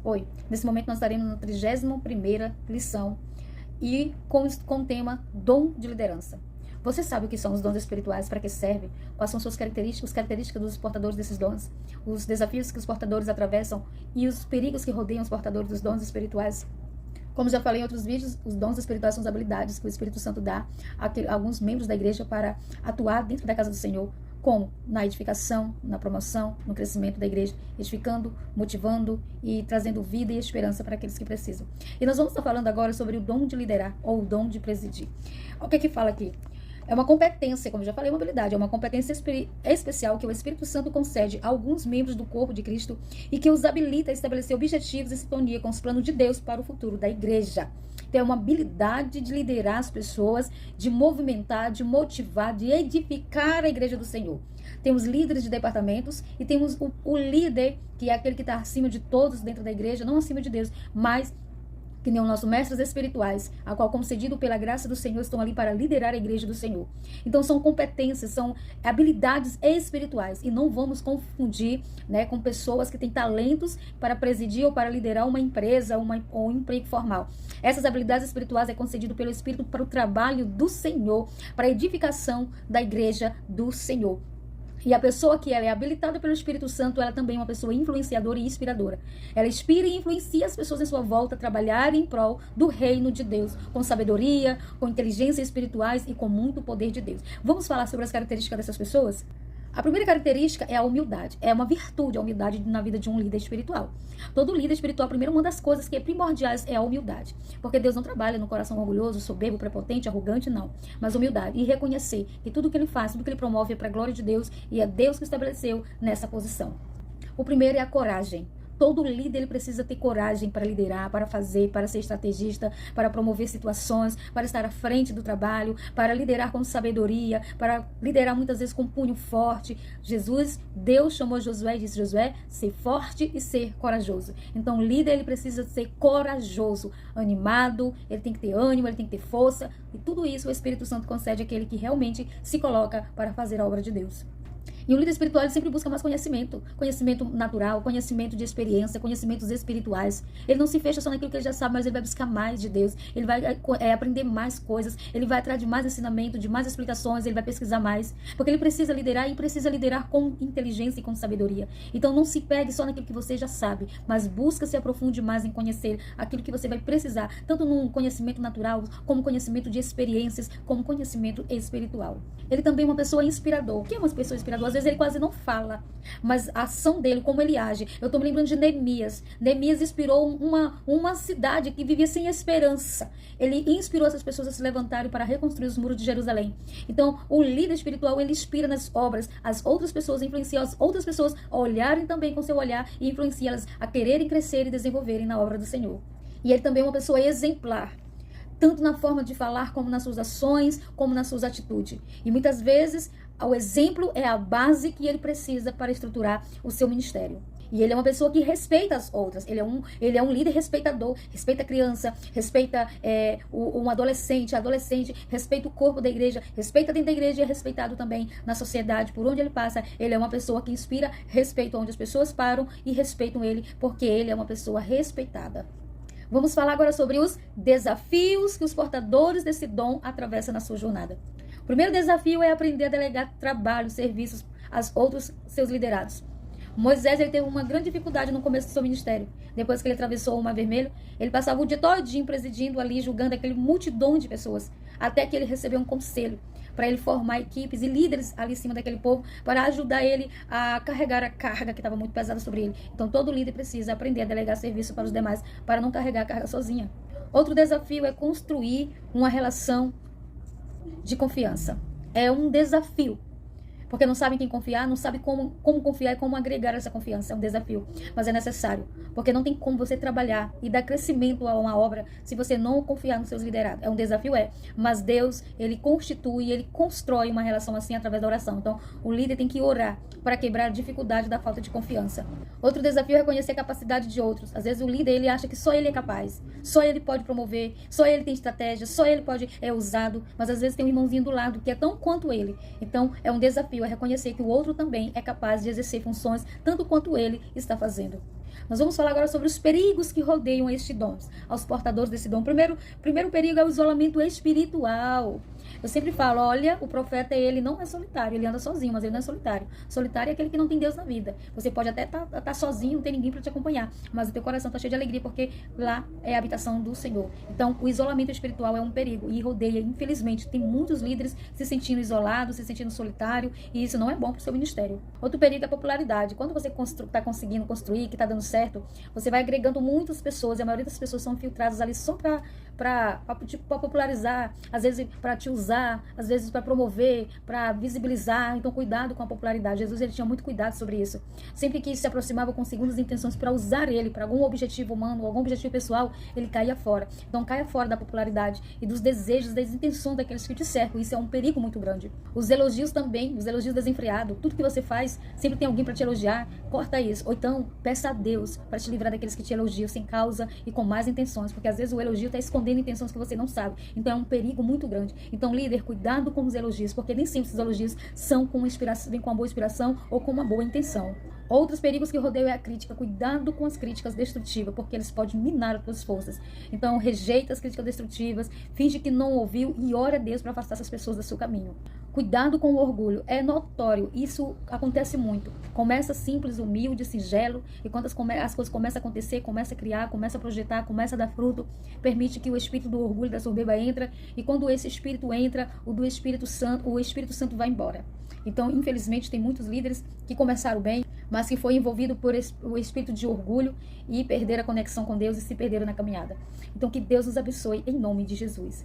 Oi, nesse momento nós estaremos na 31ª lição e com o tema dom de liderança. Você sabe o que são os dons espirituais, para que servem, quais são suas características, as características dos portadores desses dons, os desafios que os portadores atravessam e os perigos que rodeiam os portadores dos dons espirituais. Como já falei em outros vídeos, os dons espirituais são as habilidades que o Espírito Santo dá a alguns membros da igreja para atuar dentro da casa do Senhor, como na edificação, na promoção, no crescimento da igreja, edificando, motivando e trazendo vida e esperança para aqueles que precisam. E nós vamos estar falando agora sobre o dom de liderar ou o dom de presidir. O que é que fala aqui? É uma competência, como já falei, uma habilidade, é uma competência especial que o Espírito Santo concede a alguns membros do corpo de Cristo e que os habilita a estabelecer objetivos em sintonia com os planos de Deus para o futuro da igreja. Então, é uma habilidade de liderar as pessoas, de movimentar, de motivar, de edificar a igreja do Senhor. Temos líderes de departamentos e temos o líder, que é aquele que está acima de todos dentro da igreja, não acima de Deus, mas que nem os nossos mestres espirituais, a qual, concedido pela graça do Senhor, estão ali para liderar a igreja do Senhor. Então, são competências, são habilidades espirituais. E não vamos confundir, com pessoas que têm talentos para presidir ou para liderar uma empresa ou um emprego formal. Essas habilidades espirituais é concedido pelo Espírito para o trabalho do Senhor, para a edificação da igreja do Senhor. E a pessoa que ela é habilitada pelo Espírito Santo, ela também é uma pessoa influenciadora e inspiradora. Ela inspira e influencia as pessoas em sua volta a trabalhar em prol do reino de Deus, com sabedoria, com inteligência espirituais e com muito poder de Deus. Vamos falar sobre as características dessas pessoas? A primeira característica é a humildade. É uma virtude, a humildade na vida de um líder espiritual. Todo líder espiritual, primeiro, uma das coisas que é primordiais é a humildade. Porque Deus não trabalha no coração orgulhoso, soberbo, prepotente, arrogante, não. Mas humildade. E reconhecer que tudo que ele faz, tudo que ele promove é para a glória de Deus e é Deus que estabeleceu nessa posição. O primeiro é a coragem. Todo líder ele precisa ter coragem para liderar, para fazer, para ser estrategista, para promover situações, para estar à frente do trabalho, para liderar com sabedoria, para liderar muitas vezes com punho forte. Deus chamou Josué e disse: Josué, ser forte e ser corajoso. Então o líder ele precisa ser corajoso, animado, ele tem que ter ânimo, ele tem que ter força. E tudo isso o Espírito Santo concede àquele que realmente se coloca para fazer a obra de Deus. E o líder espiritual ele sempre busca mais conhecimento natural, conhecimento de experiência, conhecimentos espirituais. Ele não se fecha só naquilo que ele já sabe, mas ele vai buscar mais de Deus. Ele vai aprender mais coisas, ele vai atrás de mais ensinamento, de mais explicações, ele vai pesquisar mais. Porque ele precisa liderar e precisa liderar com inteligência e com sabedoria. Então não se pegue só naquilo que você já sabe, mas busca se aprofunde mais em conhecer aquilo que você vai precisar, tanto no conhecimento natural, como conhecimento de experiências, como conhecimento espiritual. Ele também é uma pessoa inspiradora. O que é uma pessoa inspiradora? Às vezes ele quase não fala, mas a ação dele, como ele age. Eu estou me lembrando de Neemias. Neemias inspirou uma cidade que vivia sem esperança. Ele inspirou essas pessoas a se levantarem para reconstruir os muros de Jerusalém. Então, o líder espiritual, ele inspira nas obras as outras pessoas, influencia as outras pessoas a olharem também com seu olhar e influencia-las a quererem crescer e desenvolverem na obra do Senhor. E ele também é uma pessoa exemplar, tanto na forma de falar, como nas suas ações, como nas suas atitudes. E muitas vezes, o exemplo é a base que ele precisa para estruturar o seu ministério. E ele é uma pessoa que respeita as outras. Ele é um líder respeitador. Respeita a criança, respeita um adolescente, respeita o corpo da igreja, respeita dentro da igreja e é respeitado também na sociedade. Por onde ele passa, ele é uma pessoa que inspira respeito onde as pessoas param e respeitam ele, porque ele é uma pessoa respeitada. Vamos falar agora sobre os desafios que os portadores desse dom atravessam na sua jornada. O primeiro desafio é aprender a delegar trabalho, serviços aos outros seus liderados. Moisés ele teve uma grande dificuldade no começo do seu ministério. Depois que ele atravessou o Mar Vermelho, ele passava o dia todinho presidindo ali, julgando aquele multidão de pessoas, até que ele recebeu um conselho para ele formar equipes e líderes ali em cima daquele povo para ajudar ele a carregar a carga que estava muito pesada sobre ele. Então todo líder precisa aprender a delegar serviço para os demais para não carregar a carga sozinha. Outro desafio é construir uma relação de confiança. É um desafio. Porque não sabem quem confiar, não sabem como confiar e como agregar essa confiança. É um desafio, mas é necessário. Porque não tem como você trabalhar e dar crescimento a uma obra se você não confiar nos seus liderados. É um desafio, mas Deus, ele constitui, ele constrói uma relação assim através da oração. Então, o líder tem que orar para quebrar a dificuldade da falta de confiança. Outro desafio é reconhecer a capacidade de outros. Às vezes o líder, ele acha que só ele é capaz, só ele pode promover, só ele tem estratégia, só ele pode usado, mas às vezes tem um irmãozinho do lado que é tão quanto ele. Então, é um desafio, é reconhecer que o outro também é capaz de exercer funções tanto quanto ele está fazendo. Nós vamos falar agora sobre os perigos que rodeiam estes dons, aos portadores desse dom. Primeiro perigo é o isolamento espiritual. Eu sempre falo, olha, o profeta, ele não é solitário, ele anda sozinho, mas ele não é solitário. Solitário é aquele que não tem Deus na vida. Você pode até estar sozinho, não tem ninguém para te acompanhar, mas o teu coração está cheio de alegria, porque lá é a habitação do Senhor. Então, o isolamento espiritual é um perigo e rodeia, infelizmente, tem muitos líderes se sentindo isolados, se sentindo solitário, e isso não é bom para o seu ministério. Outro perigo é a popularidade. Quando você está conseguindo construir, que está dando certo, você vai agregando muitas pessoas, e a maioria das pessoas são filtradas ali só para popularizar, às vezes para te usar, às vezes para promover, para visibilizar. Então, cuidado com a popularidade. Jesus, ele tinha muito cuidado sobre isso. Sempre que se aproximava com segundas intenções para usar ele para algum objetivo humano, algum objetivo pessoal, ele caía fora. Então, caia fora da popularidade e dos desejos, das intenções daqueles que te cercam. Isso é um perigo muito grande. Os elogios também, os elogios desenfreados. Tudo que você faz, sempre tem alguém para te elogiar. Corta isso. Ou então, peça a Deus para te livrar daqueles que te elogiam sem causa e com más intenções, porque às vezes o elogio está escondendo intenções que você não sabe. Então, é um perigo muito grande. Então, líder, cuidado com os elogios, porque nem sempre os elogios são com inspiração, vem com uma boa inspiração ou com uma boa intenção. Outros perigos que rodeiam é a crítica. Cuidado com as críticas destrutivas, porque eles podem minar as tuas forças. Então, rejeita as críticas destrutivas, finge que não ouviu e ora a Deus para afastar essas pessoas do seu caminho. Cuidado com o orgulho. É notório, isso acontece muito. Começa simples, humilde, singelo, e quando as coisas começam a acontecer, começa a criar, começa a projetar, começa a dar fruto, permite que o espírito do orgulho, da soberba entra, e quando esse espírito entra, o Espírito Santo vai embora. Então, infelizmente, tem muitos líderes que começaram bem, mas que foi envolvido por o espírito de orgulho e perderam a conexão com Deus e se perderam na caminhada. Então, que Deus nos abençoe em nome de Jesus.